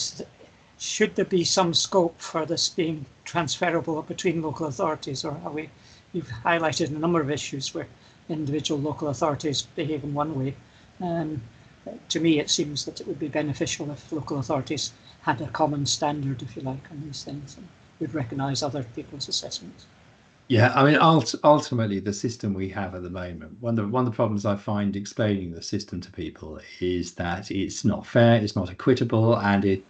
should there be some scope for this being transferable between local authorities, or you've highlighted a number of issues where individual local authorities behave in one way. To me, it seems that it would be beneficial if local authorities had a common standard, if you like, on these things, and would recognise other people's assessments. Yeah, I mean, ultimately, the system we have at the moment, one of the problems I find explaining the system to people is that it's not fair, it's not equitable, and it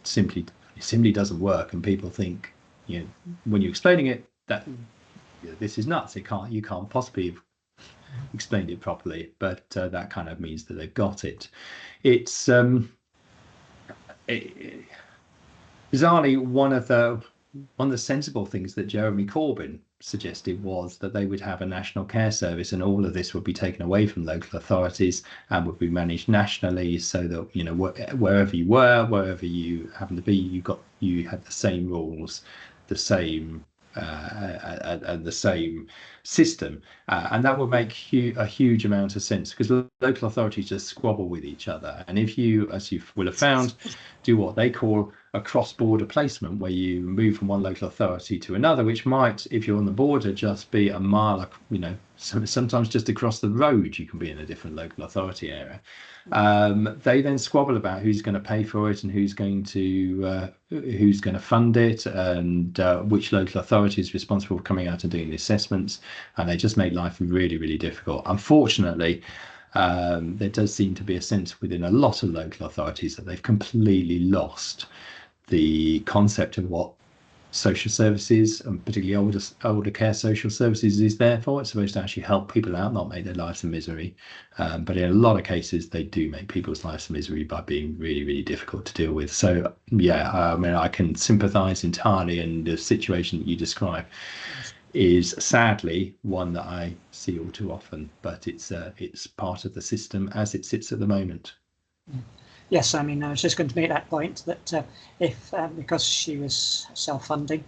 simply doesn't work. And people think, when you're explaining it, that this is nuts. You can't possibly have explained it properly. But that kind of means that they've got it. It's bizarrely one of the sensible things that Jeremy Corbyn suggested was that they would have a national care service, and all of this would be taken away from local authorities and would be managed nationally, so that wherever you were, wherever you happen to be, you had the same rules, the same and the same system, and that will make a huge amount of sense, because local authorities just squabble with each other. And if you, as you will have found, do what they call a cross-border placement, where you move from one local authority to another, which might, if you're on the border, just be a mile, sometimes just across the road you can be in a different local authority area. They then squabble about who's going to pay for it and who's going to fund it, and which local authority is responsible for coming out and doing the assessments, and they just make life really, really difficult. Unfortunately, there does seem to be a sense within a lot of local authorities that they've completely lost the concept of what social services, and particularly older care social services, is there for. It's supposed to actually help people out, not make their lives a misery. But in a lot of cases, they do make people's lives a misery by being really, really difficult to deal with. So yeah, I mean, I can sympathise entirely, and the situation that you describe is sadly one that I see all too often. But it's part of the system as it sits at the moment. Yes, I mean, I was just going to make that point that if, because she was self-funding,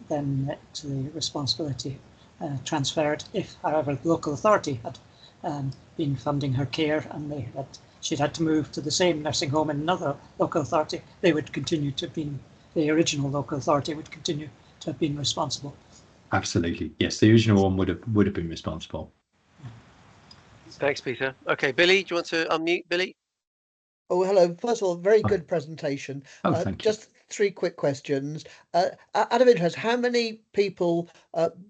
then that the responsibility transferred. If, however, the local authority had been funding her care, and she'd had to move to the same nursing home in another local authority, they would continue to be, the original local authority would continue to have been responsible. Absolutely, yes, the original one would have been responsible. Thanks, Peter. Okay, Billy, do you want to unmute, Billy? Oh, hello. First of all, very good presentation. Oh, thank you. Just 3 quick questions. Out of interest, how many people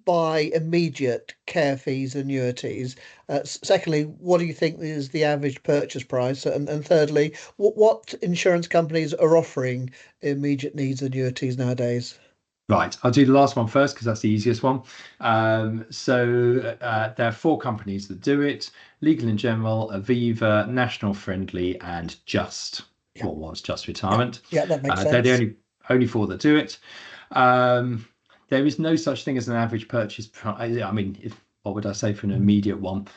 buy immediate care fees, annuities? Secondly, what do you think is the average purchase price? And thirdly, what insurance companies are offering immediate needs annuities nowadays? Right, I'll do the last one first because that's the easiest one. So there are 4 companies that do it: Legal & General, Aviva, National Friendly, and Just. Yeah. What was Just Retirement? Yeah, that makes sense. They're the only 4 that do it. There is no such thing as an average purchase price. I mean, what would I say for an immediate one?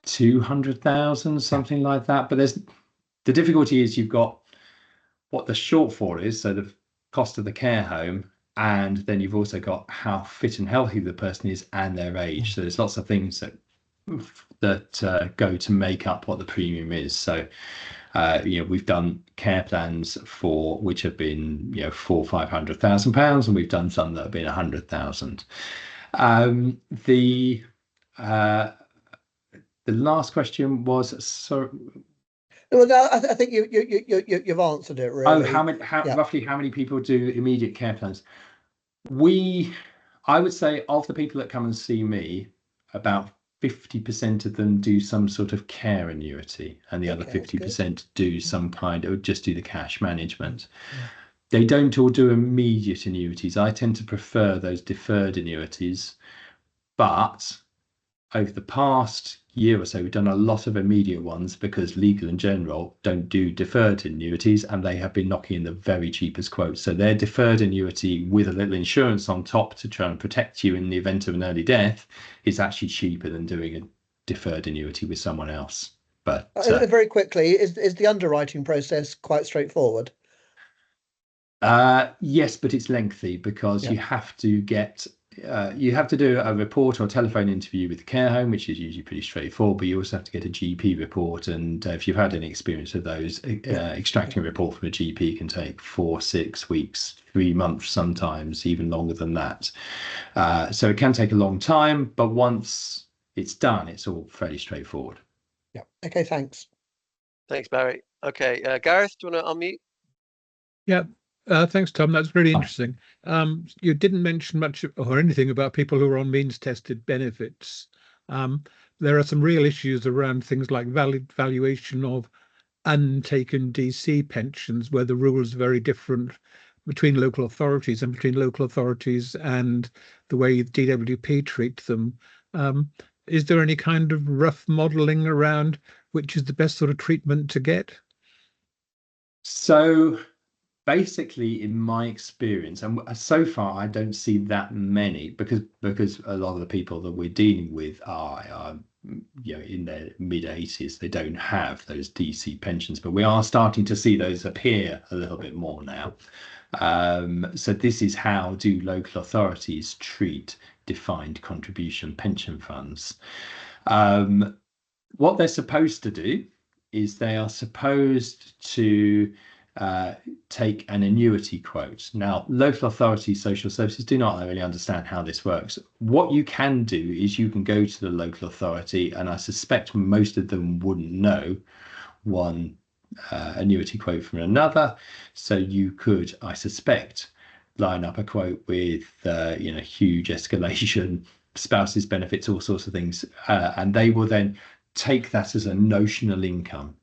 200,000, something like that. But the difficulty is you've got what the shortfall is, so the cost of the care home, and then you've also got how fit and healthy the person is and their age. So there's lots of things that go to make up what the premium is. So we've done care plans which have been £400,000 or £500,000, and we've done some that have been 100,000. The last question was, sorry. Well, no, I think you've answered it, really. Oh, roughly how many people do immediate care plans? I would say of the people that come and see me, about 50% of them do some sort of care annuity, and the other 50% do some kind of just do the cash management. Yeah. They don't all do immediate annuities. I tend to prefer those deferred annuities, but over the past year or so, we've done a lot of immediate ones because Legal & General don't do deferred annuities, and they have been knocking in the very cheapest quotes. So their deferred annuity with a little insurance on top to try and protect you in the event of an early death is actually cheaper than doing a deferred annuity with someone else. But very quickly, is the underwriting process quite straightforward? Yes, but it's lengthy because you have to do a report or telephone interview with the care home, which is usually pretty straightforward, but you also have to get a GP report. And if you've had any experience of those, extracting a report from a GP can take 4, 6 weeks, 3 months, sometimes even longer than that. So it can take a long time, but once it's done, it's all fairly straightforward. Yeah. Okay, thanks. Thanks, Barry. Okay, Gareth, do you want to unmute? Yeah. Thanks, Tom. That's really interesting. You didn't mention much or anything about people who are on means-tested benefits. There are some real issues around things like valuation of untaken DC pensions, where the rules are very different between local authorities and between local authorities and the way DWP treat them. Is there any kind of rough modelling around which is the best sort of treatment to get? So basically, in my experience, and so far I don't see that many, because a lot of the people that we're dealing with are in their mid-80s. They don't have those DC pensions, but we are starting to see those appear a little bit more now. So this is how do local authorities treat defined contribution pension funds. What they're supposed to do is they are supposed to take an annuity quote. Now, local authorities, social services do not really understand how this works. What you can do is you can go to the local authority, and I suspect most of them wouldn't know one annuity quote from another. So you could, I suspect, line up a quote with huge escalation, spouses benefits, all sorts of things, and they will then take that as a notional income.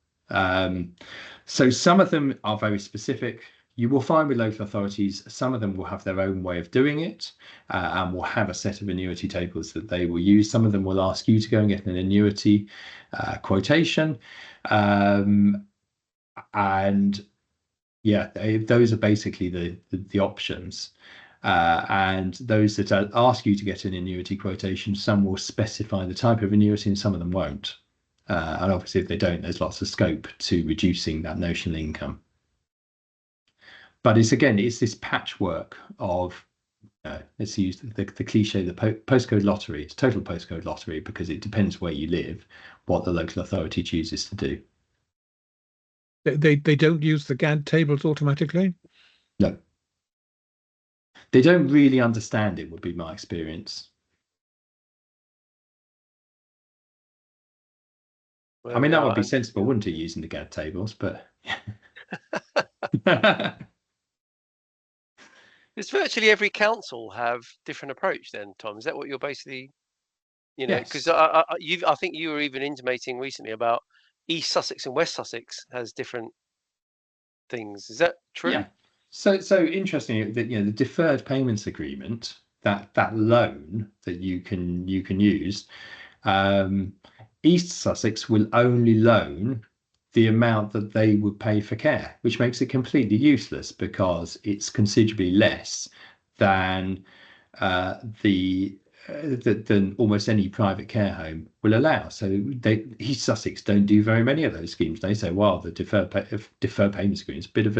So some of them are very specific. You will find with local authorities, some of them will have their own way of doing it, and will have a set of annuity tables that they will use. Some of them will ask you to go and get an annuity quotation. And yeah, those are basically the options. And those that ask you to get an annuity quotation, some will specify the type of annuity and some of them won't. And obviously, if they don't, there's lots of scope to reducing that notional income. But it's this patchwork of, let's use the cliche, the postcode lottery. It's total postcode lottery because it depends where you live, what the local authority chooses to do. They don't use the GAD tables automatically? No. They don't really understand it, would be my experience. Well, I mean, that would be sensible, wouldn't it, using the GAD tables, but... Does virtually every council have different approach then, Tom? Is that what you're basically, because I think you were even intimating recently about East Sussex and West Sussex has different things. Is that true? Yeah. So interesting that the deferred payments agreement, that loan that you can use, East Sussex will only loan the amount that they would pay for care, which makes it completely useless because it's considerably less than than almost any private care home will allow. So East Sussex don't do very many of those schemes. They say, well, the deferred payments agreement is a bit of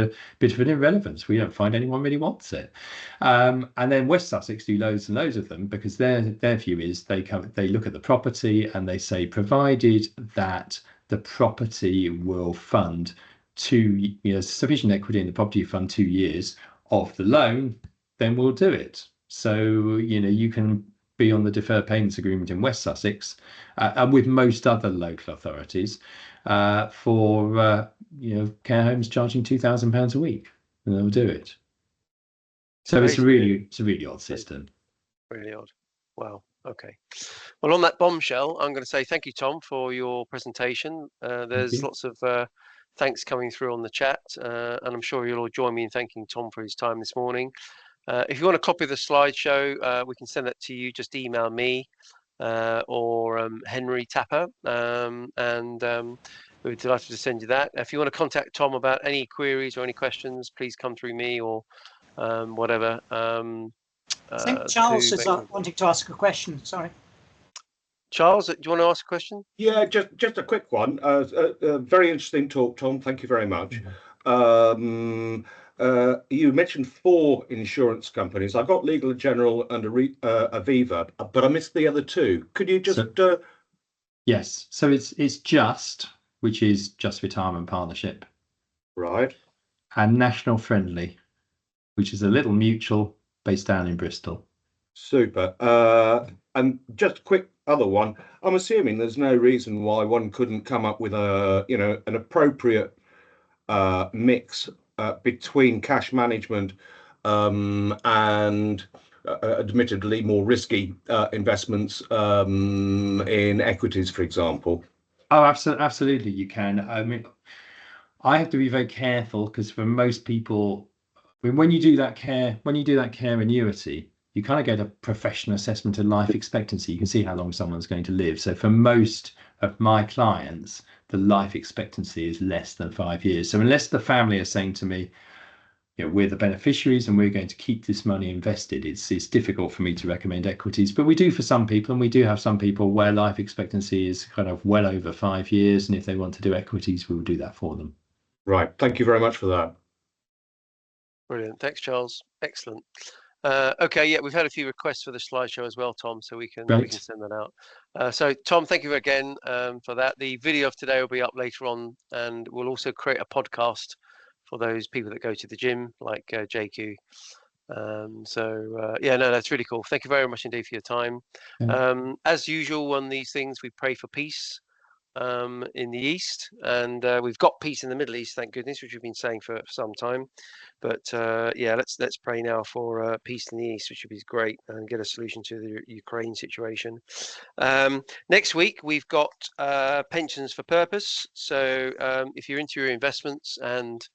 an irrelevance. We don't find anyone really wants it. And then West Sussex do loads and loads of them because their view is they look at the property and they say, provided that the property will fund sufficient equity in the property to fund 2 years of the loan, then we'll do it. So you can be on the deferred payments agreement in West Sussex and with most other local authorities for care homes charging £2,000 a week, and they'll do it. So it's a really odd system. Really odd. Wow. Okay. Well, on that bombshell, I'm going to say thank you, Tom, for your presentation. There's lots of thanks coming through on the chat, and I'm sure you'll all join me in thanking Tom for his time this morning. If you want a copy of the slideshow, we can send that to you. Just email me or Henry Tapper, and we're delighted to send you that. If you want to contact Tom about any queries or any questions, please come through me or whatever. I think Charles is wanting to ask a question. Sorry. Charles, do you want to ask a question? Yeah, just a quick one. Very interesting talk, Tom. Thank you very much. You mentioned 4 insurance companies. I got Legal & General and Aviva, but I missed the other 2. Could you just... Yes. So it's Just, which is Just Retirement Partnership. Right. And National Friendly, which is a little mutual based down in Bristol. Super. And just a quick other one. I'm assuming there's no reason why one couldn't come up with an appropriate mix between cash management and admittedly more risky investments in equities, for example. Oh, absolutely, you can. I mean, I have to be very careful because for most people, when you do that care annuity, you kind of get a professional assessment of life expectancy. You can see how long someone's going to live. So for most of my clients, the life expectancy is less than 5 years. So unless the family are saying to me, we're the beneficiaries and we're going to keep this money invested, it's difficult for me to recommend equities. But we do for some people, and we do have some people where life expectancy is kind of well over 5 years. And if they want to do equities, we will do that for them. Right. Thank you very much for that. Brilliant. Thanks, Charles. Excellent. Okay, yeah, we've had a few requests for the slideshow as well, Tom, so we can Great. send that out. So Tom, thank you again for that. The video of today will be up later on, and we'll also create a podcast for those people that go to the gym, like JQ. Yeah, no, that's really cool. Thank you very much indeed for your time. As usual on these things, we pray for peace in the East, and we've got peace in the Middle East, thank goodness, which we've been saying for some time. But yeah, let's pray now for peace in the East, which would be great, and get a solution to the Ukraine situation. Next week we've got pensions for purpose. So if you're into your investments and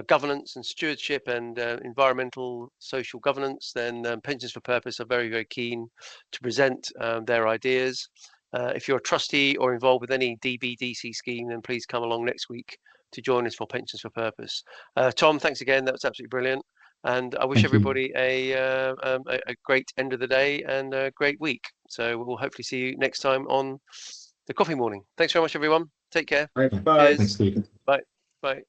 governance and stewardship and environmental social governance, then pensions for purpose are very, very keen to present their ideas. If you're a trustee or involved with any DB/DC scheme, then please come along next week to join us for Pensions for Purpose. Tom, thanks again. That was absolutely brilliant. And I wish everybody a great end of the day and a great week. So we'll hopefully see you next time on the Coffee Morning. Thanks very much, everyone. Take care. Bye. Cheers. Thanks, Stephen. Bye. Bye.